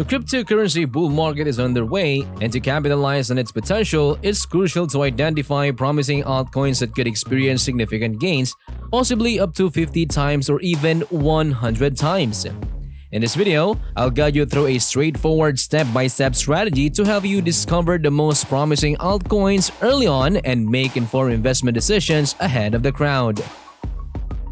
cryptocurrency bull market is underway, and to capitalize on its potential, it's crucial to identify promising altcoins that could experience significant gains, possibly up to 50 times or even 100 times. In this video, I'll guide you through a straightforward step-by-step strategy to help you discover the most promising altcoins early on and make informed investment decisions ahead of the crowd.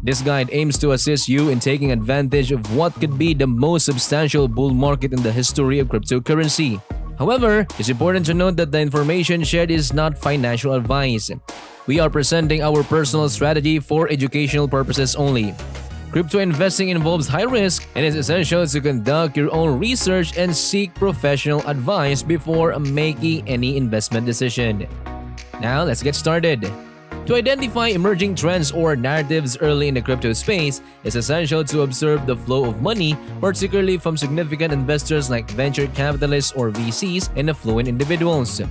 This guide aims to assist you in taking advantage of what could be the most substantial bull market in the history of cryptocurrency. However, it's important to note that the information shared is not financial advice. We are presenting our personal strategy for educational purposes only. Crypto investing involves high risk, and it's essential to conduct your own research and seek professional advice before making any investment decision. Now, let's get started. To identify emerging trends or narratives early in the crypto space, it's essential to observe the flow of money, particularly from significant investors like venture capitalists or VCs and affluent individuals.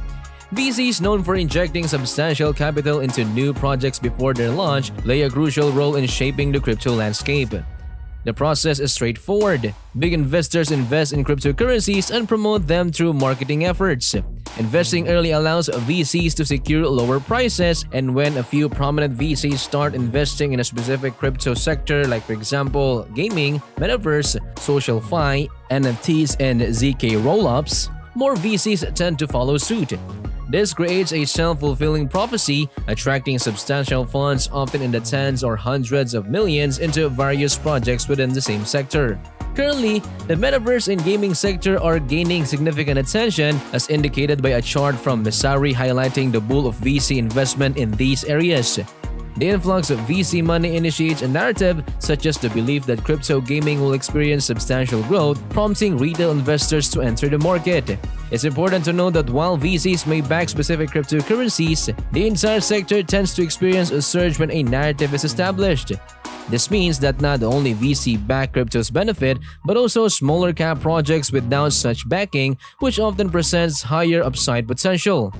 VCs, known for injecting substantial capital into new projects before their launch, play a crucial role in shaping the crypto landscape. The process is straightforward. Big investors invest in cryptocurrencies and promote them through marketing efforts. Investing early allows VCs to secure lower prices, and when a few prominent VCs start investing in a specific crypto sector, like for example gaming, metaverse, social fi, NFTs, and ZK rollups, more VCs tend to follow suit. This creates a self-fulfilling prophecy, attracting substantial funds, often in the tens or hundreds of millions, into various projects within the same sector. Currently, the metaverse and gaming sector are gaining significant attention, as indicated by a chart from Messari highlighting the bull of VC investment in these areas. The influx of VC money initiates a narrative such as the belief that crypto gaming will experience substantial growth, prompting retail investors to enter the market. It's important to note that while VCs may back specific cryptocurrencies, the entire sector tends to experience a surge when a narrative is established. This means that not only VC-backed cryptos benefit, but also smaller cap projects without such backing, which often presents higher upside potential.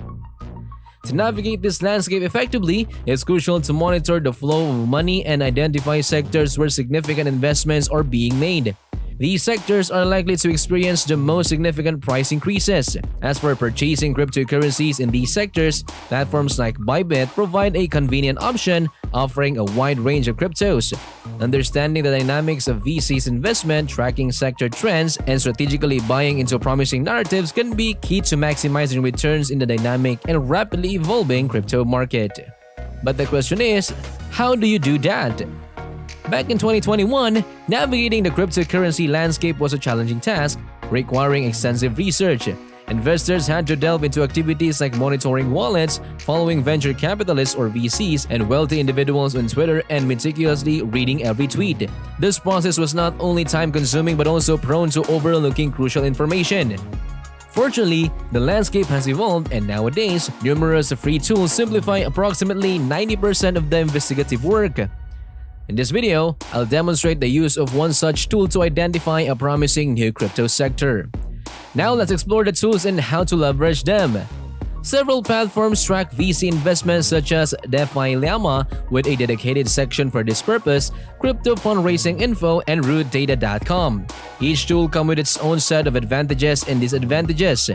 To navigate this landscape effectively, it's crucial to monitor the flow of money and identify sectors where significant investments are being made. These sectors are likely to experience the most significant price increases. As for purchasing cryptocurrencies in these sectors, platforms like Bybit provide a convenient option, offering a wide range of cryptos. Understanding the dynamics of VC's investment, tracking sector trends, and strategically buying into promising narratives can be key to maximizing returns in the dynamic and rapidly evolving crypto market. But the question is, how do you do that? Back in 2021, navigating the cryptocurrency landscape was a challenging task, requiring extensive research. Investors had to delve into activities like monitoring wallets, following venture capitalists or VCs, and wealthy individuals on Twitter, and meticulously reading every tweet. This process was not only time-consuming but also prone to overlooking crucial information. Fortunately, the landscape has evolved, and nowadays, numerous free tools simplify approximately 90% of the investigative work. In this video, I'll demonstrate the use of one such tool to identify a promising new crypto sector. Now let's explore the tools and how to leverage them. Several platforms track VC investments such as Defi Llama with a dedicated section for this purpose, crypto-fundraising.info, and rootdata.com. Each tool comes with its own set of advantages and disadvantages.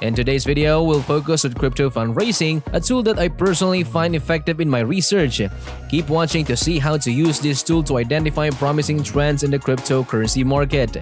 In today's video, we'll focus on crypto fundraising, a tool that I personally find effective in my research. Keep watching to see how to use this tool to identify promising trends in the cryptocurrency market.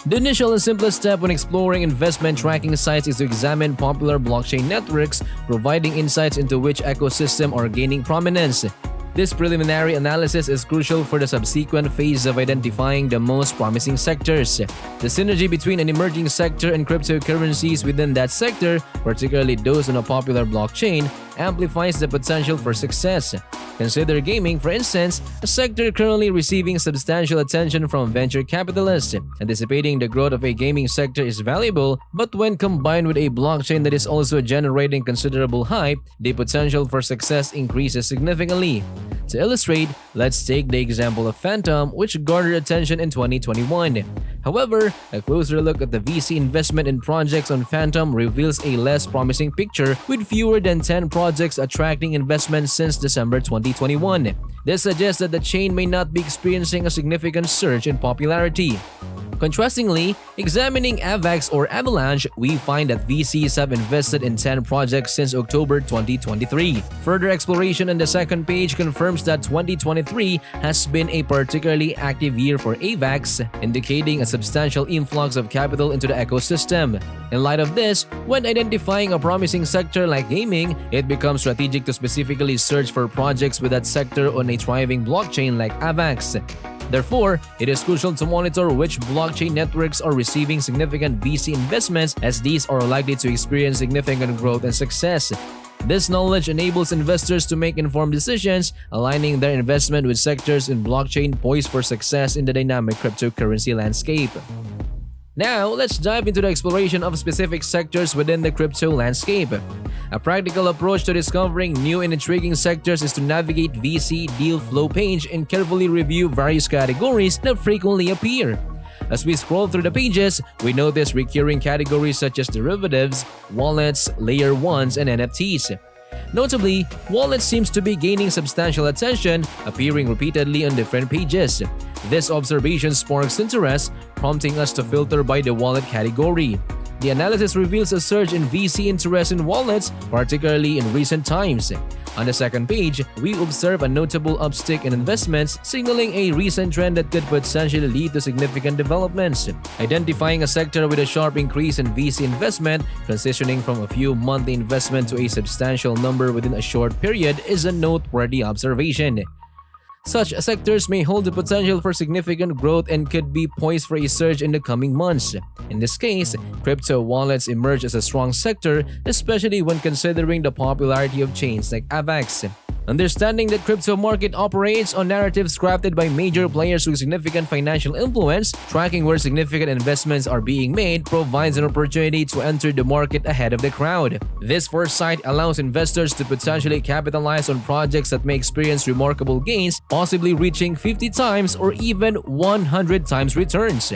The initial and simplest step when exploring investment tracking sites is to examine popular blockchain networks, providing insights into which ecosystem are gaining prominence. This preliminary analysis is crucial for the subsequent phase of identifying the most promising sectors. The synergy between an emerging sector and cryptocurrencies within that sector, particularly those on a popular blockchain, amplifies the potential for success. Consider gaming, for instance, a sector currently receiving substantial attention from venture capitalists. Anticipating the growth of a gaming sector is valuable, but when combined with a blockchain that is also generating considerable hype, the potential for success increases significantly. To illustrate, let's take the example of Phantom, which garnered attention in 2021. However, a closer look at the VC investment in projects on Phantom reveals a less promising picture, with fewer than 10 projects attracting investment since December 2021. This suggests that the chain may not be experiencing a significant surge in popularity. Contrastingly, examining AVAX or Avalanche, we find that VCs have invested in 10 projects since October 2023. Further exploration on the second page confirms that 2023 has been a particularly active year for AVAX, indicating a substantial influx of capital into the ecosystem. In light of this, when identifying a promising sector like gaming, it becomes strategic to specifically search for projects with that sector on a thriving blockchain like AVAX. Therefore, it is crucial to monitor which blockchain networks are receiving significant VC investments, as these are likely to experience significant growth and success. This knowledge enables investors to make informed decisions, aligning their investment with sectors in blockchain poised for success in the dynamic cryptocurrency landscape. Now, let's dive into the exploration of specific sectors within the crypto landscape. A practical approach to discovering new and intriguing sectors is to navigate VC deal flow page and carefully review various categories that frequently appear. As we scroll through the pages, we notice recurring categories such as derivatives, wallets, layer 1s, and NFTs. Notably, wallets seems to be gaining substantial attention, appearing repeatedly on different pages. This observation sparks interest, prompting us to filter by the wallet category. The analysis reveals a surge in VC interest in wallets, particularly in recent times. On the second page, we observe a notable uptick in investments, signaling a recent trend that could potentially lead to significant developments. Identifying a sector with a sharp increase in VC investment, transitioning from a few monthly investment to a substantial number within a short period, is a noteworthy observation. Such sectors may hold the potential for significant growth and could be poised for a surge in the coming months. In this case, crypto wallets emerge as a strong sector, especially when considering the popularity of chains like AVAX. Understanding that crypto market operates on narratives crafted by major players with significant financial influence, tracking where significant investments are being made provides an opportunity to enter the market ahead of the crowd. This foresight allows investors to potentially capitalize on projects that may experience remarkable gains, possibly reaching 50 times or even 100 times returns.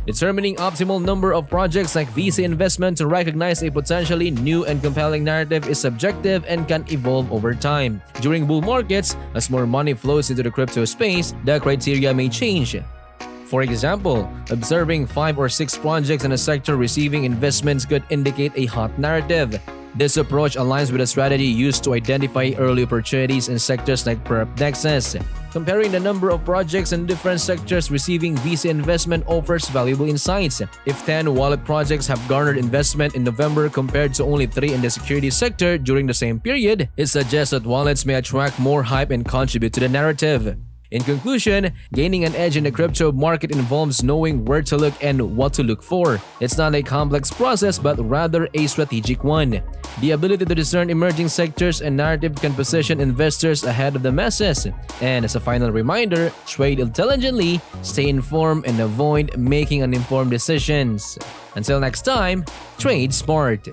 Determining optimal number of projects like VC investment to recognize a potentially new and compelling narrative is subjective and can evolve over time. During bull markets, as more money flows into the crypto space, the criteria may change. For example, observing 5 or 6 projects in a sector receiving investments could indicate a hot narrative. This approach aligns with a strategy used to identify early opportunities in sectors like perp nexus. Comparing the number of projects in different sectors receiving VC investment offers valuable insights. If 10 wallet projects have garnered investment in November compared to only 3 in the security sector during the same period, it suggests that wallets may attract more hype and contribute to the narrative. In conclusion, gaining an edge in the crypto market involves knowing where to look and what to look for. It's not a complex process but rather a strategic one. The ability to discern emerging sectors and narrative can position investors ahead of the masses. And as a final reminder, trade intelligently, stay informed, and avoid making uninformed decisions. Until next time, trade smart.